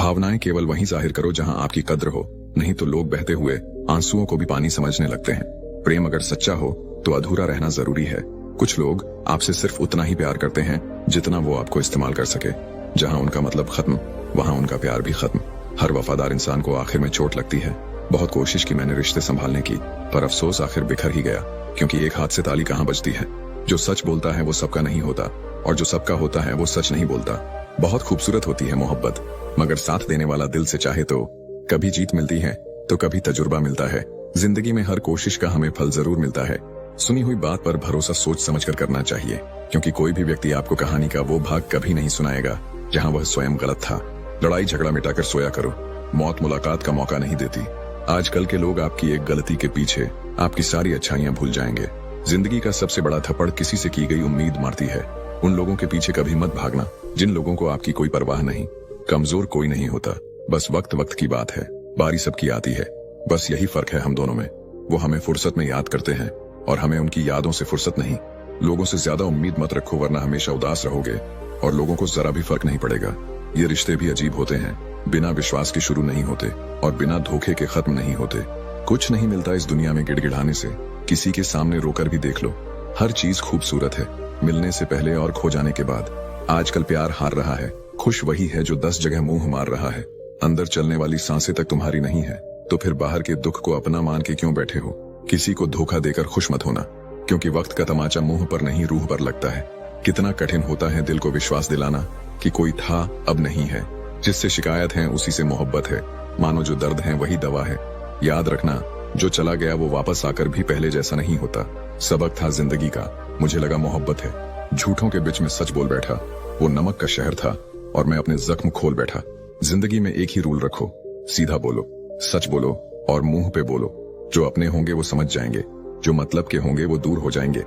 भावनाएं केवल वहीं जाहिर करो जहां आपकी कद्र हो, नहीं तो लोग बहते हुए आंसुओं को भी पानी समझने लगते हैं। प्रेम अगर सच्चा हो तो अधूरा रहना जरूरी है। कुछ लोग आपसे सिर्फ उतना ही प्यार करते हैं जितना वो आपको इस्तेमाल कर सके। जहां उनका मतलब खत्म, वहां उनका प्यार भी खत्म। हर वफादार इंसान को आखिर में चोट लगती है। बहुत कोशिश की मैंने रिश्ते संभालने की, पर अफसोस आखिर बिखर ही गया, क्योंकि एक हाथ से ताली कहाँ बजती है। जो सच बोलता है वो सबका नहीं होता, और जो सबका होता है वो सच नहीं बोलता। बहुत खूबसूरत होती है मोहब्बत, मगर साथ देने वाला दिल से चाहे तो कभी जीत मिलती है तो कभी तजुर्बा मिलता है। जिंदगी में हर कोशिश का हमें फल जरूर मिलता है। सुनी हुई बात पर भरोसा सोच समझकर करना चाहिए, क्योंकि कोई भी व्यक्ति आपको कहानी का वो भाग कभी नहीं सुनाएगा जहां वह स्वयं गलत था। लड़ाई झगड़ा मिटाकर सोया करो, मौत मुलाकात का मौका नहीं देती। आजकल के लोग आपकी एक गलती के पीछे आपकी सारी अच्छाइयां भूल जाएंगे। जिंदगी का सबसे बड़ा थप्पड़ किसी से की गई उम्मीद मारती है। उन लोगों के पीछे कभी मत भागना जिन लोगों को आपकी कोई परवाह नहीं। कमजोर कोई नहीं होता, बस वक्त वक्त की बात है। बारी सबकी आती है, बस यही फर्क है हम दोनों में। वो हमें फुर्सत में याद करते हैं और हमें उनकी यादों से फुर्सत नहीं। लोगों से ज्यादा उम्मीद मत रखो, वरना हमेशा उदास रहोगे और लोगों को जरा भी फर्क नहीं पड़ेगा। ये रिश्ते भी अजीब होते हैं, बिना विश्वास के शुरू नहीं होते और बिना धोखे के खत्म नहीं होते। कुछ नहीं मिलता इस दुनिया में गिड़गिड़ाने से, किसी के सामने रोकर भी देख लो। हर चीज खूबसूरत है, मिलने से पहले और खो जाने के बाद। आजकल प्यार हार रहा है, खुश वही है जो 10 जगह मुंह मार रहा है। अंदर चलने वाली सांसें तक तुम्हारी नहीं है, तो फिर बाहर के दुख को अपना मान के क्यों बैठे हो। किसी को धोखा देकर खुश मत होना, क्योंकि वक्त का तमाचा मुंह पर नहीं रूह पर लगता है। कितना कठिन होता है दिल को विश्वास दिलाना कि कोई था अब नहीं है। जिससे शिकायत है उसी से मोहब्बत है, मानो जो दर्द है वही दवा है। याद रखना, जो चला गया वो वापस आकर भी पहले जैसा नहीं होता। सबक था जिंदगी का, मुझे लगा मोहब्बत है। झूठों के बीच में सच बोल बैठा, वो नमक का शहर था और मैं अपने जख्म खोल बैठा। जिंदगी में एक ही रूल रखो, सीधा बोलो, सच बोलो और मुंह पे बोलो। जो अपने होंगे वो समझ जाएंगे, जो मतलब के होंगे वो दूर हो जाएंगे।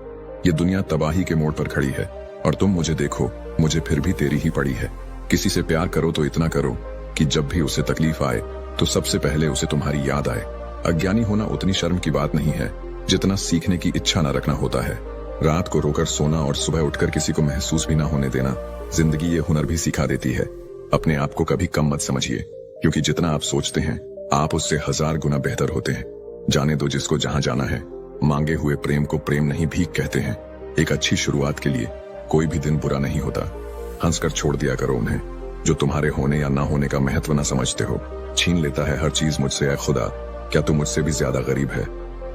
ये दुनिया तबाही के मोड़ पर खड़ी है और तुम मुझे देखो, मुझे फिर भी तेरी ही पड़ी है। किसी से प्यार करो तो इतना करो कि जब भी उसे तकलीफ आए तो सबसे पहले उसे तुम्हारी याद आए। अज्ञानी होना उतनी शर्म की बात नहीं है जितना सीखने की इच्छा न रखना होता है। रात को रोकर सोना और सुबह उठकर किसी को महसूस भी ना होने देना, जिंदगी ये हुनर भी सिखा देती है। अपने आप को कभी कम मत समझिए, क्योंकि जितना आप सोचते हैं आप उससे 1000 गुना बेहतर होते हैं। जाने दो जिसको जहां जाना है। मांगे हुए प्रेम को प्रेम नहीं भीख कहते हैं। एक अच्छी शुरुआत के लिए कोई भी दिन बुरा नहीं होता। हंसकर छोड़ दिया करो उन्हें जो तुम्हारे होने या ना होने का महत्व न समझते हो। छीन लेता है हर चीज मुझसे, ऐ खुदा क्या तुम मुझसे भी ज्यादा गरीब है।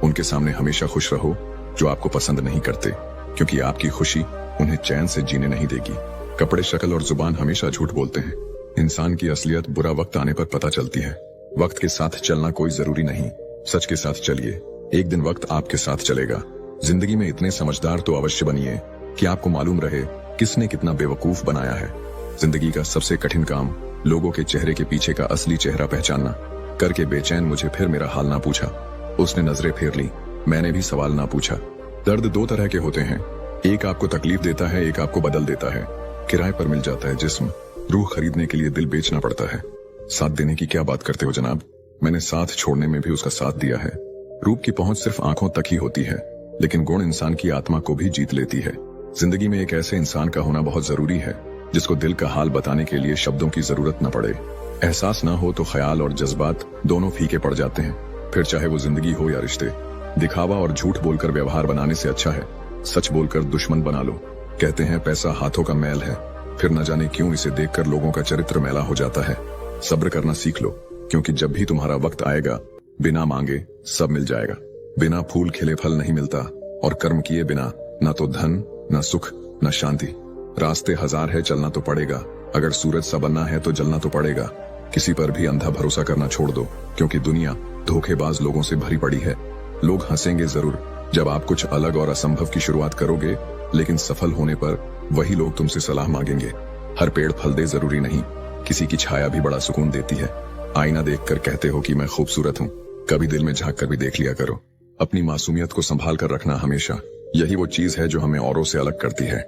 उनके सामने हमेशा खुश रहो जो आपको पसंद नहीं करते, क्योंकि आपकी खुशी उन्हें चैन से जीने नहीं देगी। कपड़े, शक्ल और जुबान हमेशा झूठ बोलते हैं। इंसान की असलियत बुरा वक्त आने पर पता चलती है। वक्त के साथ चलना कोई जरूरी नहीं, सच के साथ चलिए, एक दिन वक्त आपके साथ चलेगा। जिंदगी में इतने समझदार तो अवश्य बनिए कि आपको मालूम रहे किसने कितना बेवकूफ बनाया है। जिंदगी का सबसे कठिन काम लोगों के चेहरे के पीछे का असली चेहरा पहचानना। करके बेचैन मुझे फिर मेरा हाल ना पूछा। उसने नजरें फेर ली, मैंने भी सवाल ना पूछा। दर्द 2 तरह के होते हैं, एक आपको तकलीफ देता है, एक आपको बदल देता है। किराए पर मिल जाता है जिस्म, रूह खरीदने के लिए दिल बेचना पड़ता है। साथ देने की क्या बात करते हो जनाब, मैंने साथ छोड़ने में भी उसका साथ दिया है। रूप की पहुंच सिर्फ आंखों तक ही होती है, लेकिन गुण इंसान की आत्मा को भी जीत लेती है। जिंदगी में एक ऐसे इंसान का होना बहुत जरूरी है जिसको दिल का हाल बताने के लिए शब्दों की जरूरत न पड़े। एहसास न हो तो ख्याल और जज्बात दोनों फीके पड़ जाते हैं। फिर चाहे वो जिंदगी हो या रिश्ते, दिखावा और झूठ बोलकर व्यवहार बनाने से अच्छा है सच बोलकर दुश्मन बना लो। कहते हैं पैसा हाथों का मैल है, फिर न जाने क्यों इसे देखकर लोगों का चरित्र मैला हो जाता है। सब्र करना सीख लो, क्योंकि जब भी तुम्हारा वक्त आएगा बिना मांगे सब मिल जाएगा। बिना फूल खिले फल नहीं मिलता, और कर्म किए बिना न तो धन, न सुख, न शांति। रास्ते 1000 है, चलना तो पड़ेगा। अगर सूरज सा बनना है तो जलना तो पड़ेगा। किसी पर भी अंधा भरोसा करना छोड़ दो, क्योंकि दुनिया धोखेबाज लोगों से भरी पड़ी है। लोग हंसेंगे जरूर जब आप कुछ अलग और असंभव की शुरुआत करोगे, लेकिन सफल होने पर वही लोग तुमसे सलाह मांगेंगे। हर पेड़ फल दे जरूरी नहीं, किसी की छाया भी बड़ा सुकून देती है। आईना देखकर कहते हो कि मैं खूबसूरत हूँ, कभी दिल में झांक कर भी देख लिया करो। अपनी मासूमियत को संभाल कर रखना हमेशा, यही वो चीज है जो हमें औरों से अलग करती है।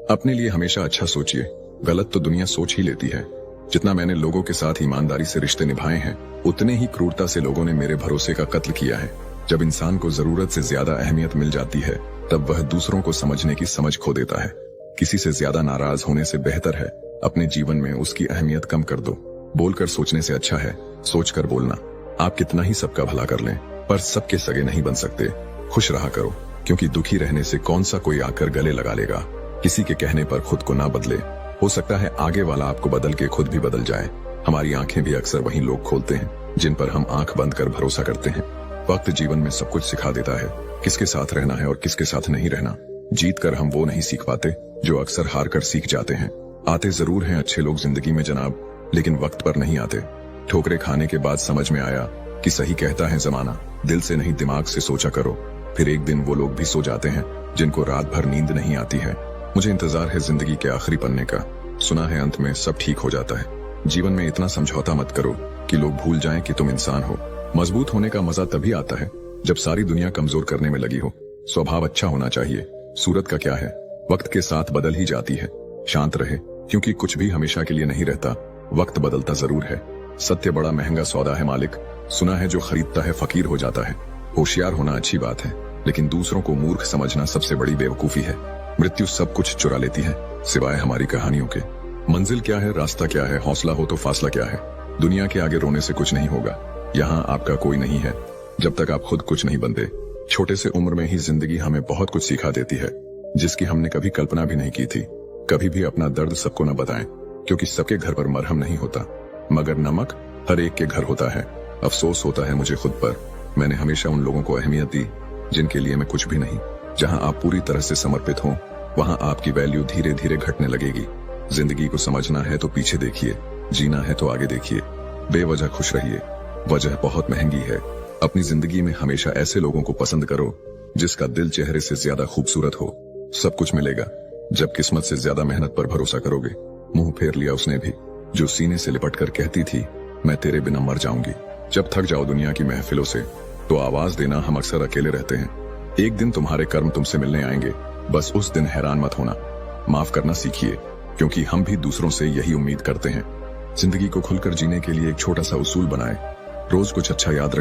अपने लिए हमेशा अच्छा सोचिए, गलत तो दुनिया सोच ही लेती है। जितना मैंने लोगों के साथ ईमानदारी से रिश्ते निभाए हैं, उतने ही क्रूरता से लोगों ने मेरे भरोसे का कत्ल किया है। जब इंसान को जरूरत से ज्यादा अहमियत मिल जाती है, तब वह दूसरों को समझने की समझ खो देता है। किसी से ज्यादा नाराज होने से बेहतर है अपने जीवन में उसकी अहमियत कम कर दो। बोलकर सोचने से अच्छा है सोचकर बोलना। आप कितना ही सबका भला कर लें, पर सबके सगे नहीं बन सकते। खुश रहा करो, क्योंकि दुखी रहने से कौन सा कोई आकर गले लगा लेगा। किसी के कहने पर खुद को ना बदले, हो सकता है आगे वाला आपको बदल के खुद भी बदल जाए। हमारी आंखें भी अक्सर वही लोग खोलते हैं जिन पर हम आंख बंद कर भरोसा करते हैं। वक्त जीवन में सब कुछ सिखा देता है, किसके साथ रहना है और किसके साथ नहीं रहना। जीत कर हम वो नहीं सीख पाते जो अक्सर हार कर सीख जाते हैं। आते जरूर हैं अच्छे लोग जिंदगी में जनाब, लेकिन वक्त पर नहीं आते। ठोकरे खाने के बाद समझ में आया कि सही कहता है जमाना, दिल से नहीं दिमाग से सोचा करो। फिर एक दिन वो लोग भी सो जाते हैं जिनको रात भर नींद नहीं आती है। मुझे इंतजार है जिंदगी के आखिरी पन्ने का, सुना है अंत में सब ठीक हो जाता है। जीवन में इतना समझौता मत करो कि लोग भूल जाएं कि तुम इंसान हो। मजबूत होने का मजा तभी आता है जब सारी दुनिया कमजोर करने में लगी हो। स्वभाव अच्छा होना चाहिए, सूरत का क्या है, वक्त के साथ बदल ही जाती है। शांत रहे, क्योंकि कुछ भी हमेशा के लिए नहीं रहता, वक्त बदलता जरूर है। सत्य बड़ा महंगा सौदा है मालिक, सुना है जो खरीदता है फकीर हो जाता है। होशियार होना अच्छी बात है, लेकिन दूसरों को मूर्ख समझना सबसे बड़ी बेवकूफी है। मृत्यु सब कुछ चुरा लेती है सिवाय हमारी कहानियों के। मंजिल क्या है, रास्ता क्या है, हौसला हो तो फासला क्या है। दुनिया के आगे रोने से कुछ नहीं होगा, यहाँ आपका कोई नहीं है जब तक आप खुद कुछ नहीं बनते। छोटे से उम्र में ही जिंदगी हमें बहुत कुछ सिखा देती है, जिसकी हमने कभी कल्पना भी नहीं की थी। कभी भी अपना दर्द सबको न बताएं, क्योंकि सबके घर पर मरहम नहीं होता, मगर नमक हर एक के घर होता है। अफसोस होता है मुझे खुद पर, मैंने हमेशा उन लोगों को अहमियत दी जिनके लिए मैं कुछ भी नहीं। जहां आप पूरी तरह से समर्पित हो, वहां आपकी वैल्यू धीरे धीरे घटने लगेगी। जिंदगी को समझना है तो पीछे देखिए, जीना है तो आगे देखिए। बेवजह खुश रहिए, वजह बहुत महंगी है। अपनी जिंदगी में हमेशा ऐसे लोगों को पसंद करो जिसका दिल चेहरे से ज्यादा खूबसूरत हो। सब कुछ मिलेगा जब किस्मत से ज्यादा मेहनत पर भरोसा करोगे। मुंह फेर लिया उसने भी जो सीने से लिपट कर कहती थी मैं तेरे बिना मर जाऊंगी। जब थक जाओ दुनिया की महफिलों से तो आवाज देना, हम अक्सर अकेले रहते हैं। एक दिन तुम्हारे कर्म तुमसे मिलने आएंगे, बस उस दिन हैरान मत होना। माफ करना सीखिए, क्योंकि हम भी दूसरों से यही उम्मीद करते हैं। जिंदगी को खुलकर जीने के लिए एक छोटा सा उसूल बनाए, रोज कुछ अच्छा याद रखें।